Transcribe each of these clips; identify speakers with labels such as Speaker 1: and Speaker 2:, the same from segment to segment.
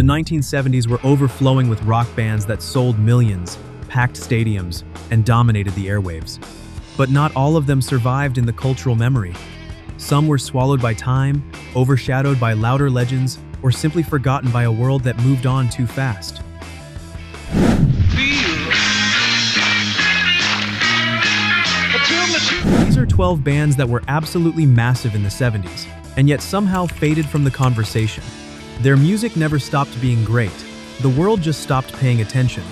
Speaker 1: 1970s were overflowing with rock bands that sold millions, packed stadiums, and dominated the airwaves. But not all of them survived in the cultural memory. Some were swallowed by time, overshadowed by louder legends, or simply forgotten by a world that moved on too fast. These are 12 bands that were absolutely massive in the 70s, and yet somehow faded from the conversation. Their music never stopped being great. The world just stopped paying attention.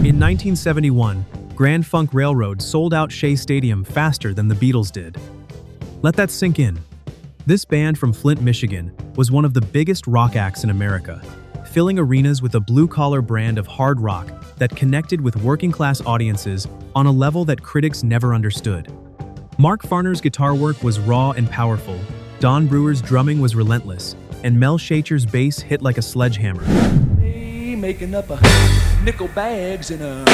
Speaker 1: In 1971, Grand Funk Railroad sold out Shea Stadium faster than the Beatles did. Let that sink in. This band from Flint, Michigan, was one of the biggest rock acts in America, filling arenas with a blue-collar brand of hard rock that connected with working-class audiences on a level that critics never understood. Mark Farner's guitar work was raw and powerful, Don Brewer's drumming was relentless, and Mel Shacher's bass hit like a sledgehammer.
Speaker 2: Making up a nickel bags and a...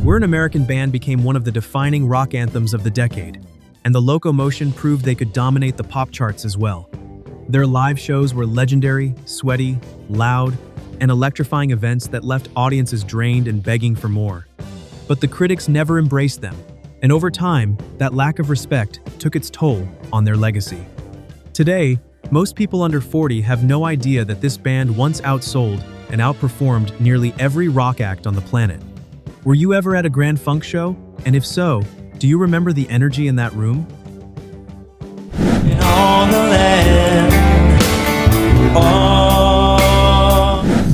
Speaker 1: We're an American Band became one of the defining rock anthems of the decade, and the Locomotion proved they could dominate the pop charts as well. Their live shows were legendary, sweaty, loud, and electrifying events that left audiences drained and begging for more. But the critics never embraced them, and over time, that lack of respect took its toll on their legacy. Today, most people under 40 have no idea that this band once outsold and outperformed nearly every rock act on the planet. Were you ever at a Grand Funk show? And if so, do you remember the energy in that room?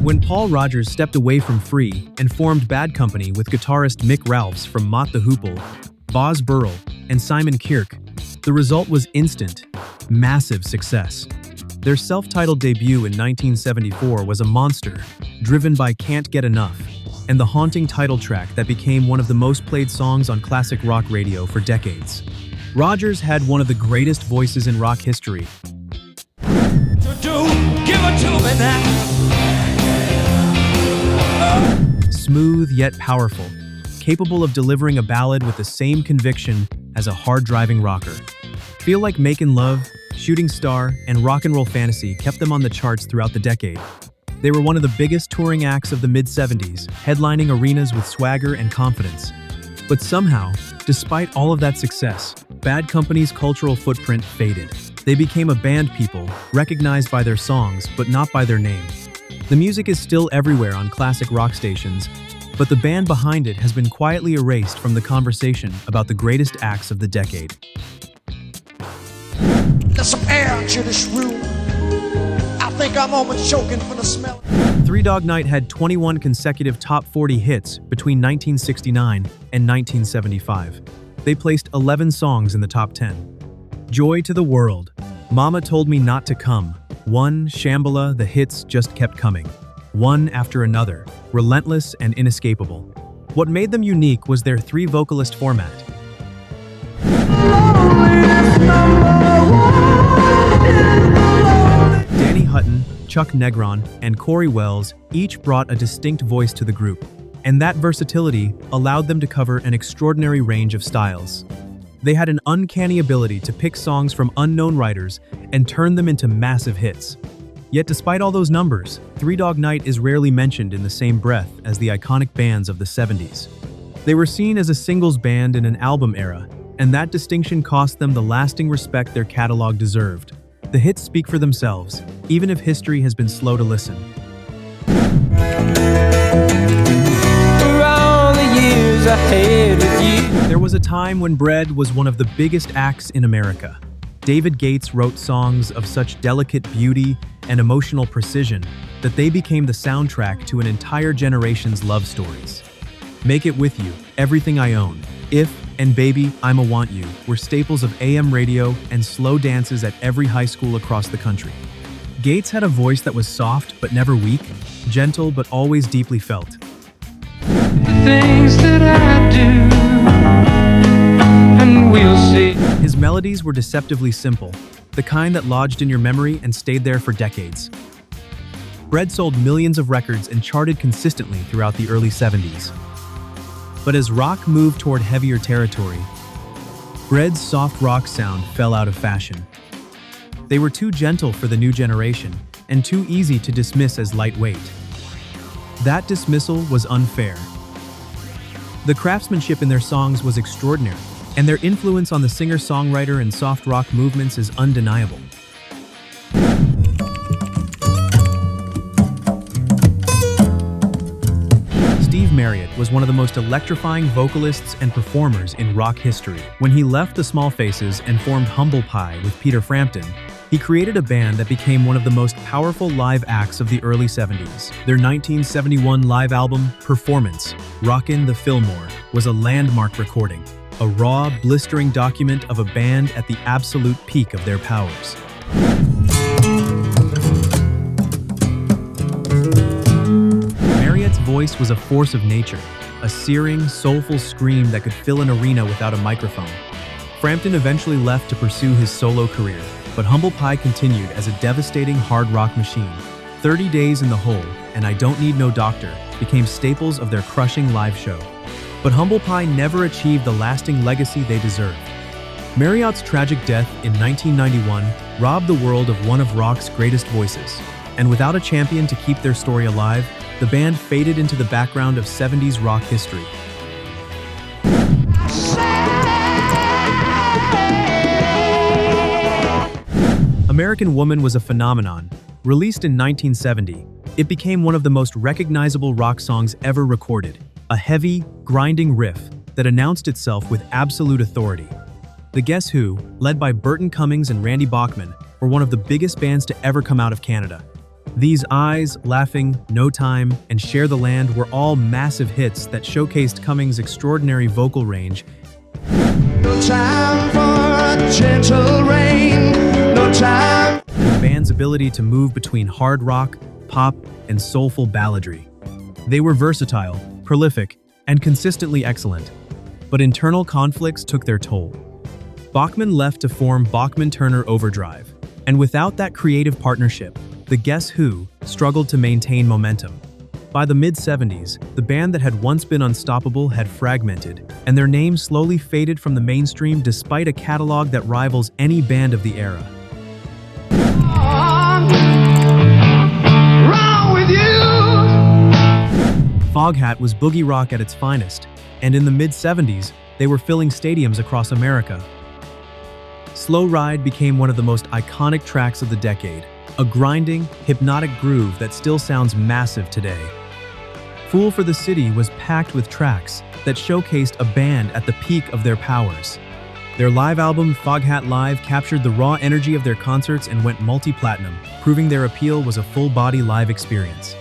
Speaker 1: When Paul Rodgers stepped away from Free and formed Bad Company with guitarist Mick Ralphs from Mott the Hoople, Boz Burrell, and Simon Kirke, the result was instant, massive success. Their self-titled debut in 1974 was a monster, driven by Can't Get Enough, and the haunting title track that became one of the most played songs on classic rock radio for decades. Rodgers had one of the greatest voices in rock history. Smooth yet powerful, capable of delivering a ballad with the same conviction as a hard-driving rocker. Feel Like Makin' Love, Shooting Star, and Rock and Roll Fantasy kept them on the charts throughout the decade. They were one of the biggest touring acts of the mid-70s, headlining arenas with swagger and confidence. But somehow, despite all of that success, Bad Company's cultural footprint faded. They became a band people, recognized by their songs, but not by their name. The music is still everywhere on classic rock stations, but the band behind it has been quietly erased from the conversation about the greatest acts of the decade.
Speaker 3: There's some air into this room. I think I'm almost choking from the smell.
Speaker 1: Three Dog Night had 21 consecutive top 40 hits between 1969 and 1975. They placed 11 songs in the top 10. Joy to the World, Mama Told Me Not to Come, One, Shambhala, the hits just kept coming. One after another, relentless and inescapable. What made them unique was their three-vocalist format. Danny Hutton, Chuck Negron, and Corey Wells each brought a distinct voice to the group, and that versatility allowed them to cover an extraordinary range of styles. They had an uncanny ability to pick songs from unknown writers and turn them into massive hits. Yet despite all those numbers, Three Dog Night is rarely mentioned in the same breath as the iconic bands of the 70s. They were seen as a singles band in an album era, and that distinction cost them the lasting respect their catalog deserved. The hits speak for themselves, even if history has been slow to listen. There was a time when Bread was one of the biggest acts in America. David Gates wrote songs of such delicate beauty and emotional precision that they became the soundtrack to an entire generation's love stories. Make It With You, Everything I Own, If, and Baby, I'ma Want You were staples of AM radio and slow dances at every high school across the country. Gates had a voice that was soft but never weak, gentle but always deeply felt.
Speaker 4: Things that I do, and we'll see.
Speaker 1: His melodies were deceptively simple, the kind that lodged in your memory and stayed there for decades. Bread sold millions of records and charted consistently throughout the early 70s. But as rock moved toward heavier territory, Bread's soft rock sound fell out of fashion. They were too gentle for the new generation and too easy to dismiss as lightweight. That dismissal was unfair. The craftsmanship in their songs was extraordinary, and their influence on the singer-songwriter and soft rock movements is undeniable. Steve Marriott was one of the most electrifying vocalists and performers in rock history. When he left the Small Faces and formed Humble Pie with Peter Frampton, he created a band that became one of the most powerful live acts of the early 70s. Their 1971 live album, Performance, Rockin' the Fillmore, was a landmark recording, a raw, blistering document of a band at the absolute peak of their powers. Marriott's voice was a force of nature, a searing, soulful scream that could fill an arena without a microphone. Frampton eventually left to pursue his solo career, but Humble Pie continued as a devastating hard rock machine. 30 Days in the Hole and I Don't Need No Doctor became staples of their crushing live show. But Humble Pie never achieved the lasting legacy they deserved. Marriott's tragic death in 1991 robbed the world of one of rock's greatest voices, and without a champion to keep their story alive, the band faded into the background of 70s rock history. American Woman was a phenomenon. Released in 1970, it became one of the most recognizable rock songs ever recorded, a heavy, grinding riff that announced itself with absolute authority. The Guess Who, led by Burton Cummings and Randy Bachman, were one of the biggest bands to ever come out of Canada. These Eyes, Laughing, No Time, and Share the Land were all massive hits that showcased Cummings' extraordinary vocal range.
Speaker 3: No time for a gentle rain, no time.
Speaker 1: The band's ability to move between hard rock, pop, and soulful balladry. They were versatile, prolific, and consistently excellent. But internal conflicts took their toll. Bachman left to form Bachman-Turner Overdrive, and without that creative partnership, the Guess Who struggled to maintain momentum. By the mid-70s, the band that had once been unstoppable had fragmented, and their name slowly faded from the mainstream despite a catalog that rivals any band of the era.
Speaker 3: Wrong with you.
Speaker 1: Foghat was boogie rock at its finest, and in the mid-70s, they were filling stadiums across America. Slow Ride became one of the most iconic tracks of the decade, a grinding, hypnotic groove that still sounds massive today. Fool for the City was packed with tracks that showcased a band at the peak of their powers. Their live album, Foghat Live, captured the raw energy of their concerts and went multi-platinum, proving their appeal was a full-body live experience.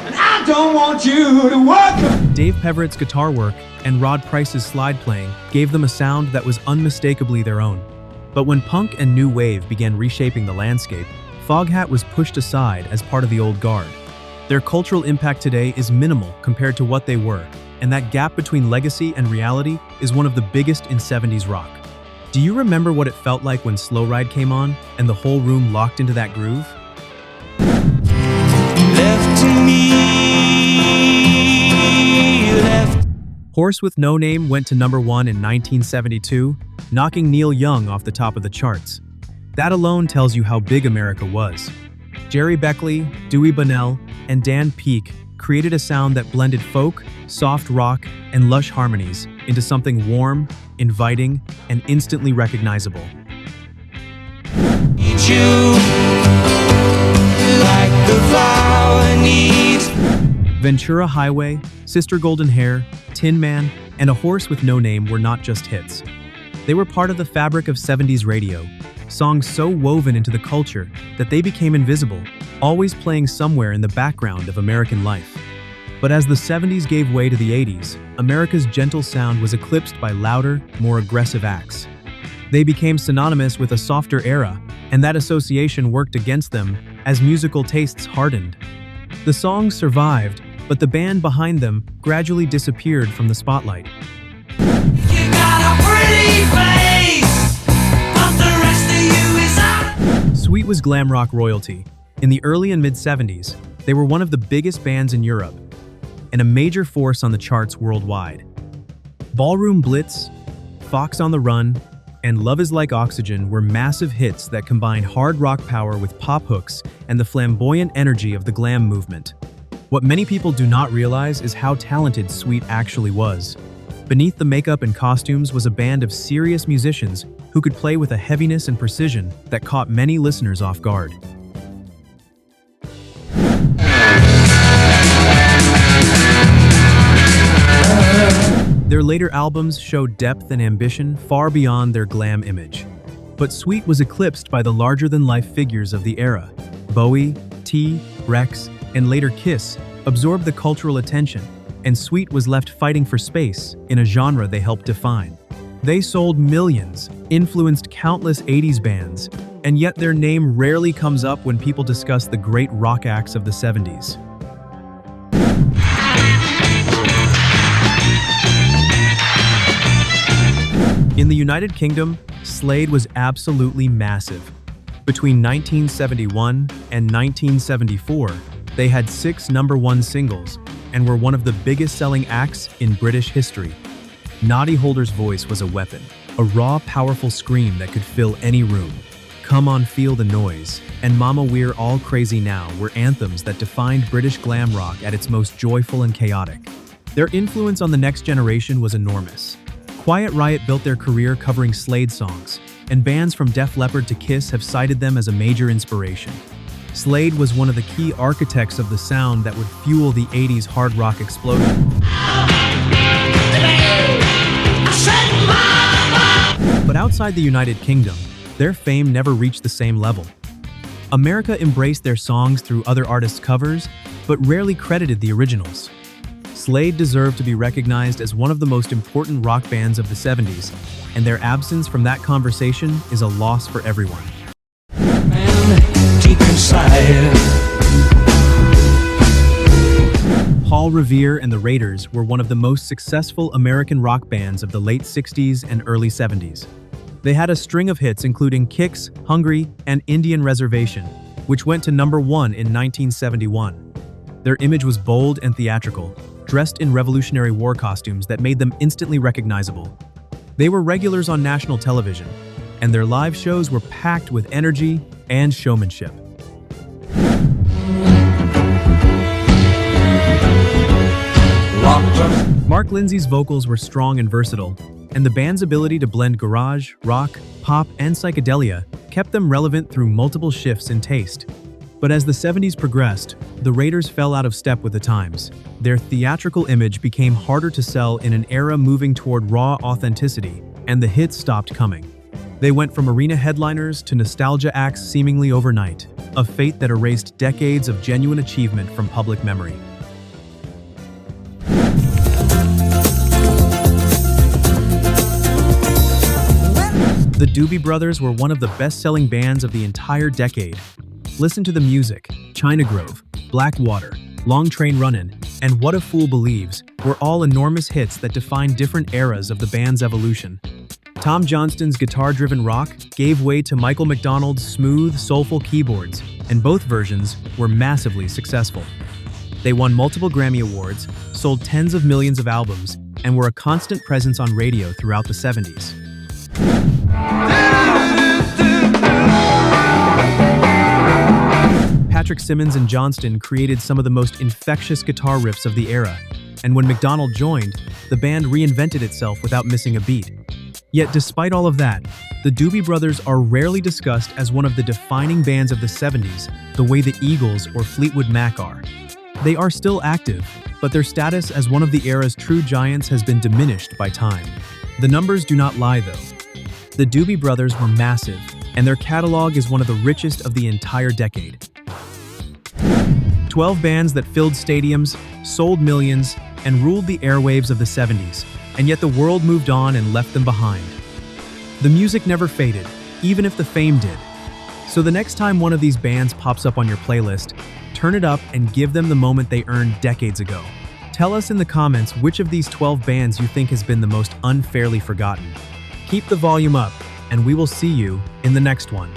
Speaker 3: And I don't want you to walk.
Speaker 1: Dave Peverett's guitar work and Rod Price's slide playing gave them a sound that was unmistakably their own. But when punk and new wave began reshaping the landscape, Foghat was pushed aside as part of the old guard. Their cultural impact today is minimal compared to what they were, and that gap between legacy and reality is one of the biggest in 70s rock. Do you remember what it felt like when Slow Ride came on and the whole room locked into that groove?
Speaker 2: Left to me, left.
Speaker 1: Horse with No Name went to number 1 in 1972, knocking Neil Young off the top of the charts. That alone tells you how big America was. Jerry Beckley, Dewey Bunnell, and Dan Peek created a sound that blended folk, soft rock, and lush harmonies into something warm, inviting, and instantly recognizable.
Speaker 2: Need you like the flower needs.
Speaker 1: Ventura Highway, Sister Golden Hair, Tin Man, and A Horse with No Name were not just hits. They were part of the fabric of 70s radio, songs so woven into the culture that they became invisible, always playing somewhere in the background of American life. But as the 70s gave way to the 80s, America's gentle sound was eclipsed by louder, more aggressive acts. They became synonymous with a softer era, and that association worked against them as musical tastes hardened. The songs survived, but the band behind them gradually disappeared from the spotlight.
Speaker 2: You got a pretty face, but the rest of you is out.
Speaker 1: Sweet was glam rock royalty. In the early and mid-70s, they were one of the biggest bands in Europe, and a major force on the charts worldwide. Ballroom Blitz, Fox on the Run, and Love is Like Oxygen were massive hits that combined hard rock power with pop hooks and the flamboyant energy of the glam movement. What many people do not realize is how talented Sweet actually was. Beneath the makeup and costumes was a band of serious musicians who could play with a heaviness and precision that caught many listeners off guard. Their later albums showed depth and ambition far beyond their glam image. But Sweet was eclipsed by the larger-than-life figures of the era. Bowie, T, Rex, and later Kiss absorbed the cultural attention, and Sweet was left fighting for space in a genre they helped define. They sold millions, influenced countless 80s bands, and yet their name rarely comes up when people discuss the great rock acts of the 70s. In the United Kingdom, Slade was absolutely massive. Between 1971 and 1974, they had 6 #1 singles and were one of the biggest-selling acts in British history. Noddy Holder's voice was a weapon, a raw, powerful scream that could fill any room. Come On Feel the Noise and Mama We're All Crazy Now were anthems that defined British glam rock at its most joyful and chaotic. Their influence on the next generation was enormous. Quiet Riot built their career covering Slade songs, and bands from Def Leppard to Kiss have cited them as a major inspiration. Slade was one of the key architects of the sound that would fuel the 80s hard rock explosion. But outside the United Kingdom, their fame never reached the same level. America embraced their songs through other artists' covers, but rarely credited the originals. Slade deserved to be recognized as one of the most important rock bands of the 70s, and their absence from that conversation is a loss for everyone.
Speaker 2: Deep inside.
Speaker 1: Paul Revere and the Raiders were one of the most successful American rock bands of the late 60s and early 70s. They had a string of hits including Kicks, Hungry, and Indian Reservation, which went to #1 in 1971. Their image was bold and theatrical, dressed in Revolutionary War costumes that made them instantly recognizable. They were regulars on national television, and their live shows were packed with energy and showmanship. Mark Lindsay's vocals were strong and versatile, and the band's ability to blend garage, rock, pop, and psychedelia kept them relevant through multiple shifts in taste. But as the 70s progressed, the Raiders fell out of step with the times. Their theatrical image became harder to sell in an era moving toward raw authenticity, and the hits stopped coming. They went from arena headliners to nostalgia acts seemingly overnight, a fate that erased decades of genuine achievement from public memory. The Doobie Brothers were one of the best-selling bands of the entire decade. Listen to the music. China Grove, Black Water, Long Train Runnin', and What a Fool Believes were all enormous hits that defined different eras of the band's evolution. Tom Johnston's guitar-driven rock gave way to Michael McDonald's smooth, soulful keyboards, and both versions were massively successful. They won multiple Grammy Awards, sold tens of millions of albums, and were a constant presence on radio throughout the 70s. Patrick Simmons and Johnston created some of the most infectious guitar riffs of the era, and when McDonald joined, the band reinvented itself without missing a beat. Yet despite all of that, the Doobie Brothers are rarely discussed as one of the defining bands of the 70s, the way the Eagles or Fleetwood Mac are. They are still active, but their status as one of the era's true giants has been diminished by time. The numbers do not lie though. The Doobie Brothers were massive, and their catalog is one of the richest of the entire decade. 12 bands that filled stadiums, sold millions, and ruled the airwaves of the 70s, and yet the world moved on and left them behind. The music never faded, even if the fame did. So the next time one of these bands pops up on your playlist, turn it up and give them the moment they earned decades ago. Tell us in the comments which of these 12 bands you think has been the most unfairly forgotten. Keep the volume up, and we will see you in the next one.